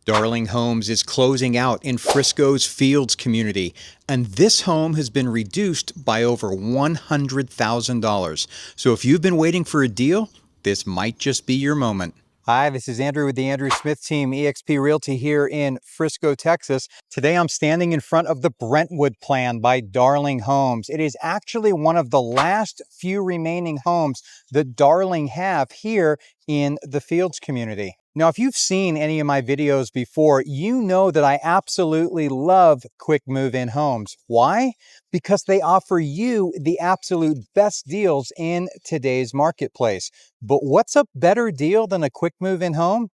Darling Homes is closing out in Frisco's Fields community, and this home has been reduced by over $100,000. So if you've been waiting for a deal, this might just be your moment. Hi, this is Andrew with the Andrew Smith Team, eXp Realty here in Frisco, Texas. Today I'm standing in front of the Brentwood Plan by Darling Homes. It is actually one of the last few remaining homes that Darling have here in the Fields community. Now, if you've seen any of my videos before, you know that I absolutely love quick move-in homes. Why? Because they offer you the absolute best deals in today's marketplace. But what's a better deal than a quick move-in home?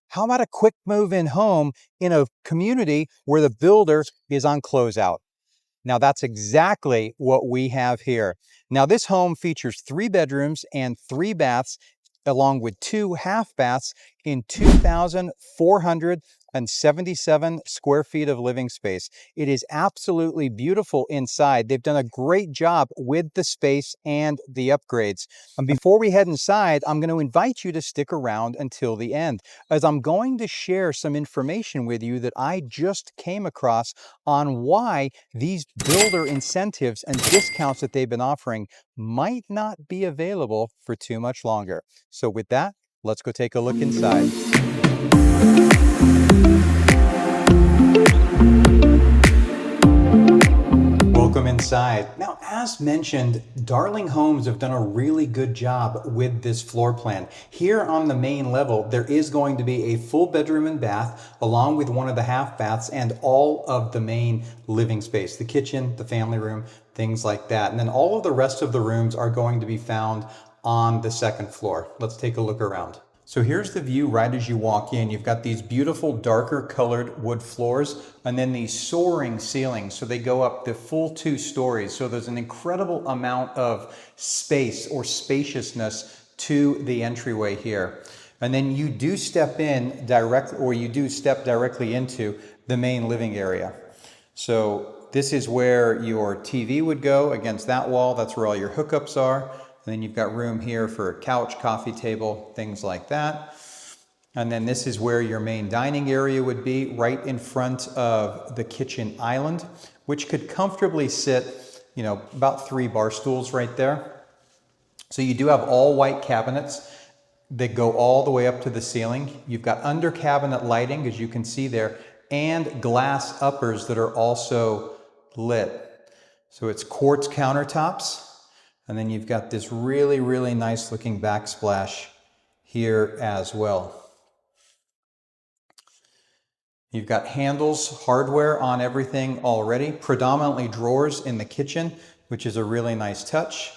How about a quick move-in home in a community where the builder is on closeout? Now that's exactly what we have here. Now this home features 3 bedrooms and 3 baths, along with 2 half baths in 2,477 square feet of living space. It is absolutely beautiful inside. They've done a great job with the space and the upgrades. And before we head inside, I'm going to invite you to stick around until the end, as I'm going to share some information with you that I just came across on why these builder incentives and discounts that they've been offering might not be available for too much longer. So with that, let's go take a look inside. Welcome inside. Now, as mentioned, Darling Homes have done a really good job with this floor plan. Here on the main level, there is going to be a full bedroom and bath, along with one of the half baths and all of the main living space, the kitchen, the family room, things like that. And then all of the rest of the rooms are going to be found on the second floor. Let's take a look around. So here's the view right as you walk in. You've got these beautiful darker colored wood floors and then these soaring ceilings. So they go up the full 2 stories. So there's an incredible amount of space or spaciousness to the entryway here. And then you do step in direct, or you do step directly into the main living area. So this is where your TV would go against that wall. That's where all your hookups are. And then you've got room here for a couch, coffee table, things like that. And then this is where your main dining area would be, right in front of the kitchen island, which could comfortably sit, about 3 bar stools right there. So you do have all white cabinets that go all the way up to the ceiling. You've got under cabinet lighting, as you can see there, and glass uppers that are also lit. So it's quartz countertops. And then you've got this really, really nice looking backsplash here as well. You've got handles, hardware on everything already, predominantly drawers in the kitchen, which is a really nice touch.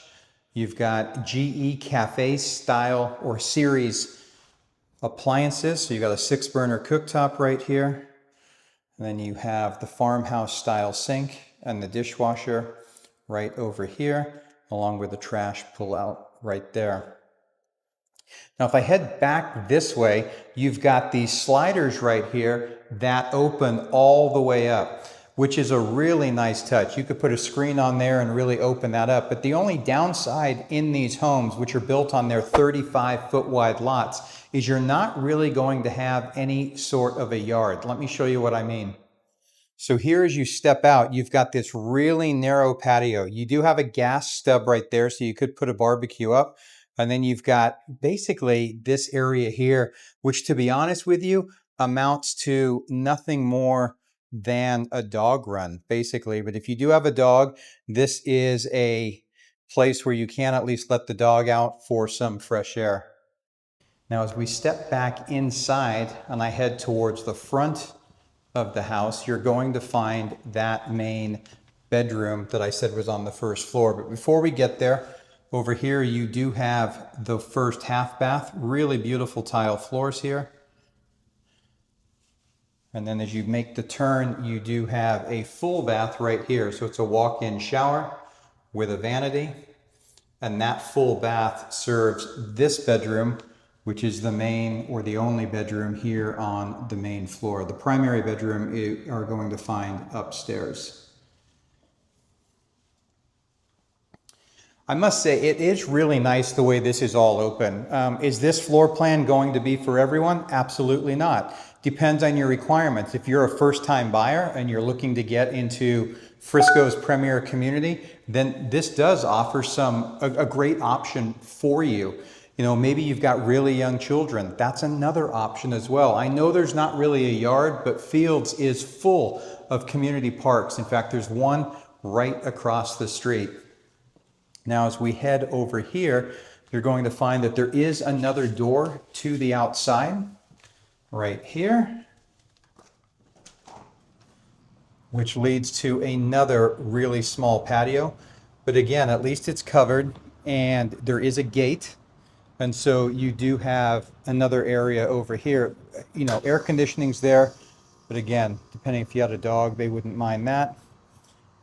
You've got GE Cafe style or series appliances. So you've got a 6-burner cooktop right here. And then you have the farmhouse style sink and the dishwasher right over here, along with the trash pull-out right there. Now, if I head back this way, you've got these sliders right here that open all the way up, which is a really nice touch. You could put a screen on there and really open that up. But the only downside in these homes, which are built on their 35-foot wide lots, is you're not really going to have any sort of a yard. Let me show you what I mean. So here, as you step out, you've got this really narrow patio. You do have a gas stub right there, so you could put a barbecue up. And then you've got basically this area here, which, to be honest with you, amounts to nothing more than a dog run, basically. But if you do have a dog, this is a place where you can at least let the dog out for some fresh air. Now, as we step back inside and I head towards the front of the house, you're going to find that main bedroom that I said was on the first floor. But before we get there, over here you do have the first half bath, really beautiful tile floors here. And then as you make the turn, you do have a full bath right here. So it's a walk-in shower with a vanity, and that full bath serves this bedroom, which is the main or the only bedroom here on the main floor. The primary bedroom you are going to find upstairs. I must say, it is really nice the way this is all open. Is this floor plan going to be for everyone? Absolutely not. Depends on your requirements. If you're a first-time buyer and you're looking to get into Frisco's premier community, then this does offer a great option for you. You know, maybe you've got really young children. That's another option as well. I know there's not really a yard, but Fields is full of community parks. In fact, there's one right across the street. Now, as we head over here, you're going to find that there is another door to the outside right here, which leads to another really small patio. But again, at least it's covered and there is a gate. And so you do have another area over here. You know, air conditioning's there, but again, depending if you had a dog, they wouldn't mind that.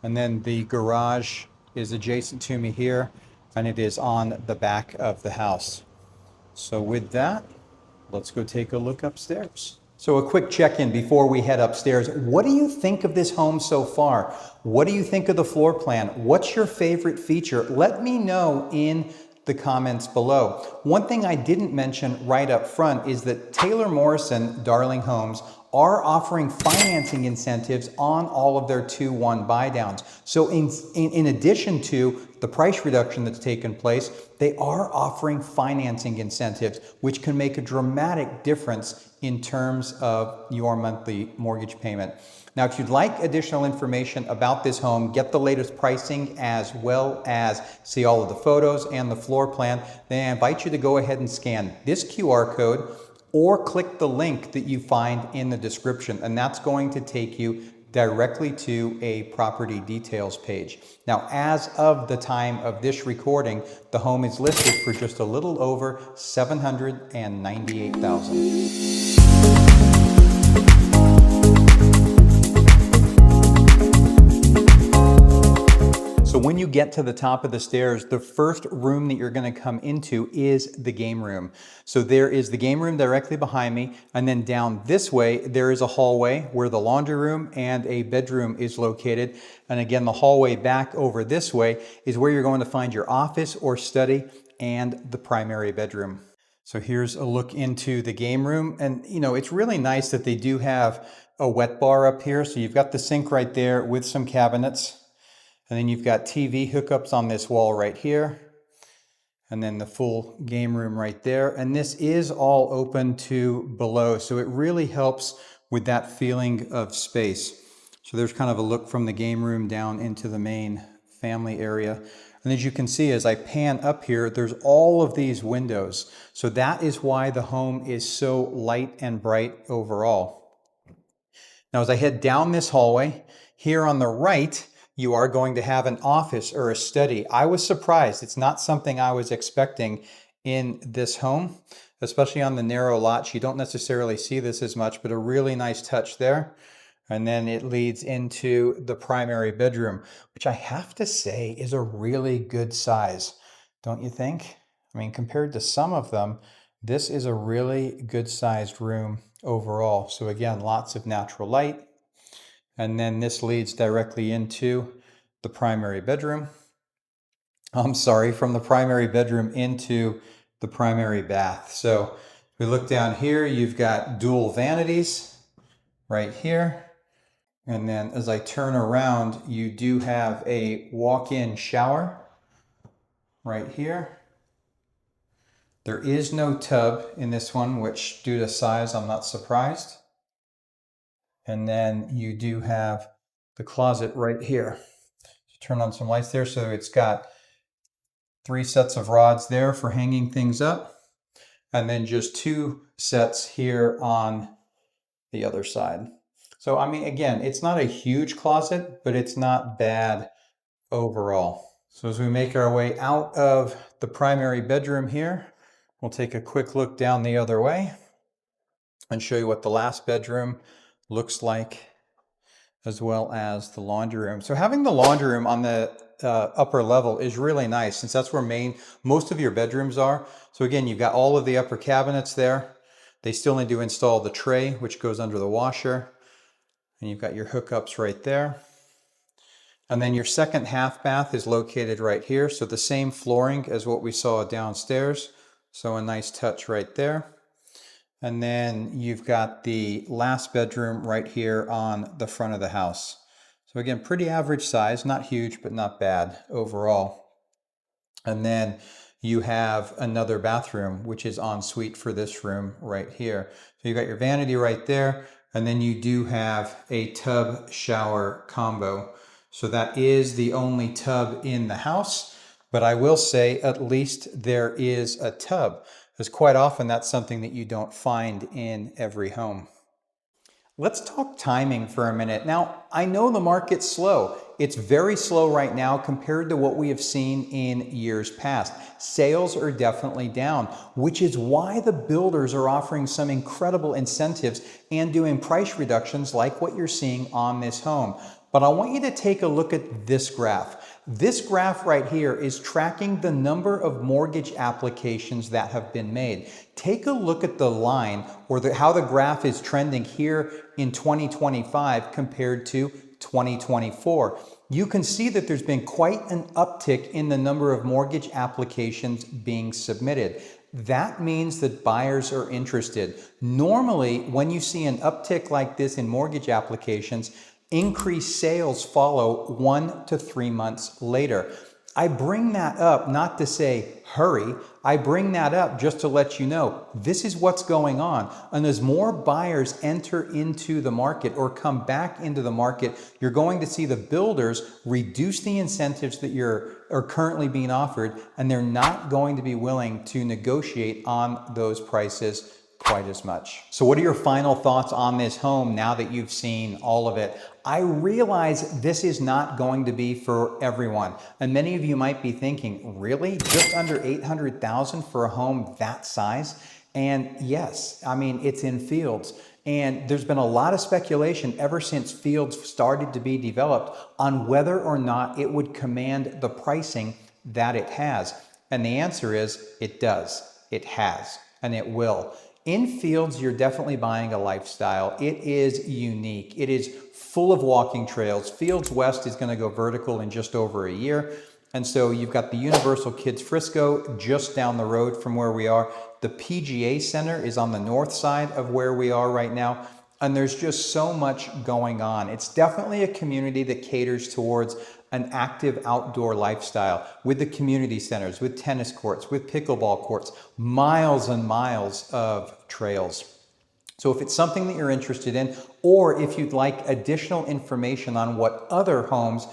And then the garage is adjacent to me here, and it is on the back of the house. So with that, let's go take a look upstairs. So a quick check-in before we head upstairs. What do you think of this home so far? What do you think of the floor plan? What's your favorite feature? Let me know in the comments below. One thing I didn't mention right up front is that Taylor Morrison Darling Homes are offering financing incentives on all of their 2-1 buy downs. So in addition to the price reduction that's taken place, they are offering financing incentives, which can make a dramatic difference in terms of your monthly mortgage payment. Now, if you'd like additional information about this home, get the latest pricing, as well as see all of the photos and the floor plan, then I invite you to go ahead and scan this QR code or click the link that you find in the description, and that's going to take you directly to a property details page. Now, as of the time of this recording, the home is listed for just a little over $798,000. So when you get to the top of the stairs, the first room that you're going to come into is the game room. So there is the game room directly behind me, and then down this way there is a hallway where the laundry room and a bedroom is located. And again, the hallway back over this way is where you're going to find your office or study and the primary bedroom. So here's a look into the game room, and you know, it's really nice that they do have a wet bar up here. So you've got the sink right there with some cabinets. And then you've got TV hookups on this wall right here. And then the full game room right there. And this is all open to below. So it really helps with that feeling of space. So there's kind of a look from the game room down into the main family area. And as you can see, as I pan up here, there's all of these windows. So that is why the home is so light and bright overall. Now, as I head down this hallway, here on the right, you are going to have an office or a study. I was surprised. It's not something I was expecting in this home, especially on the narrow lots. You don't necessarily see this as much, but a really nice touch there. And then it leads into the primary bedroom, which I have to say is a really good size, don't you think? I mean, compared to some of them, this is a really good sized room overall. So again, lots of natural light. And then this leads directly into the primary bedroom. I'm sorry, from the primary bedroom into the primary bath. So if we look down here, you've got dual vanities right here. And then as I turn around, you do have a walk-in shower right here. There is no tub in this one, which due to size, I'm not surprised. And then you do have the closet right here. Turn on some lights there. So it's got 3 sets of rods there for hanging things up. And then just 2 sets here on the other side. So, I mean, again, it's not a huge closet, but it's not bad overall. So as we make our way out of the primary bedroom here, we'll take a quick look down the other way and show you what the last bedroom looks like, as well as the laundry room. So having the laundry room on the upper level is really nice, since that's where most of your bedrooms are. So again, you've got all of the upper cabinets there. They still need to install the tray, which goes under the washer. And you've got your hookups right there. And then your second half bath is located right here. So the same flooring as what we saw downstairs. So a nice touch right there. And then you've got the last bedroom right here on the front of the house. So again, pretty average size, not huge, but not bad overall. And then you have another bathroom, which is en suite for this room right here. So you got your vanity right there. And then you do have a tub shower combo. So that is the only tub in the house. But I will say at least there is a tub, because quite often that's something that you don't find in every home. Let's talk timing for a minute. Now, I know the market's slow. It's very slow right now compared to what we have seen in years past. Sales are definitely down, which is why the builders are offering some incredible incentives and doing price reductions like what you're seeing on this home. But I want you to take a look at this graph. This graph right here is tracking the number of mortgage applications that have been made. Take a look at the line, or how the graph is trending here in 2025 compared to 2024. You can see that there's been quite an uptick in the number of mortgage applications being submitted. That means that buyers are interested. Normally, when you see an uptick like this in mortgage applications, increased sales follow 1 to 3 months later. I bring that up not to say hurry. I bring that up just to let you know this is what's going on. And as more buyers enter into the market or come back into the market, you're going to see the builders reduce the incentives that are currently being offered, and they're not going to be willing to negotiate on those prices quite as much. So what are your final thoughts on this home now that you've seen all of it? I realize this is not going to be for everyone. And many of you might be thinking, really? Just under $800,000 for a home that size? And yes, I mean, it's in Fields. And there's been a lot of speculation ever since Fields started to be developed on whether or not it would command the pricing that it has. And the answer is it does, it has, and it will. In Fields, you're definitely buying a lifestyle. It is unique. It is full of walking trails. Fields West is going to go vertical in just over a year. And so you've got the Universal Kids Frisco just down the road from where we are. The PGA Center is on the north side of where we are right now. And there's just so much going on. It's definitely a community that caters towards an active outdoor lifestyle with the community centers, with tennis courts, with pickleball courts, miles and miles of trails. So if it's something that you're interested in, or if you'd like additional information on what other homes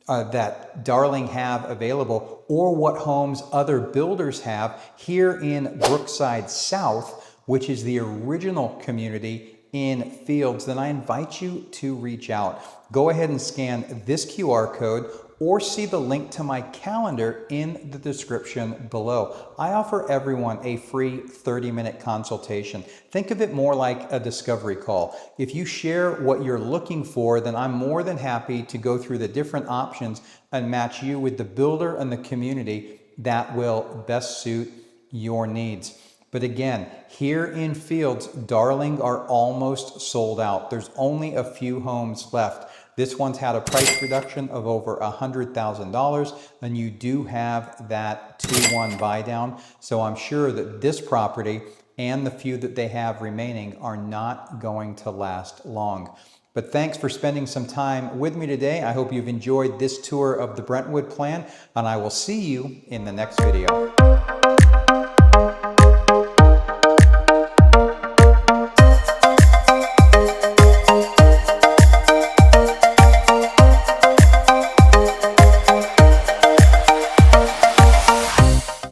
that Darling have available, or what homes other builders have here in Brookside South, which is the original community in Fields, then I invite you to reach out. Go ahead and scan this QR code or see the link to my calendar in the description below. I offer everyone a free 30-minute consultation. Think of it more like a discovery call. If you share what you're looking for, then I'm more than happy to go through the different options and match you with the builder and the community that will best suit your needs. But again, here in Fields, Darling are almost sold out. There's only a few homes left. This one's had a price reduction of over $100,000, and you do have that 2-1 buy down. So I'm sure that this property and the few that they have remaining are not going to last long. But thanks for spending some time with me today. I hope you've enjoyed this tour of the Brentwood Plan, and I will see you in the next video.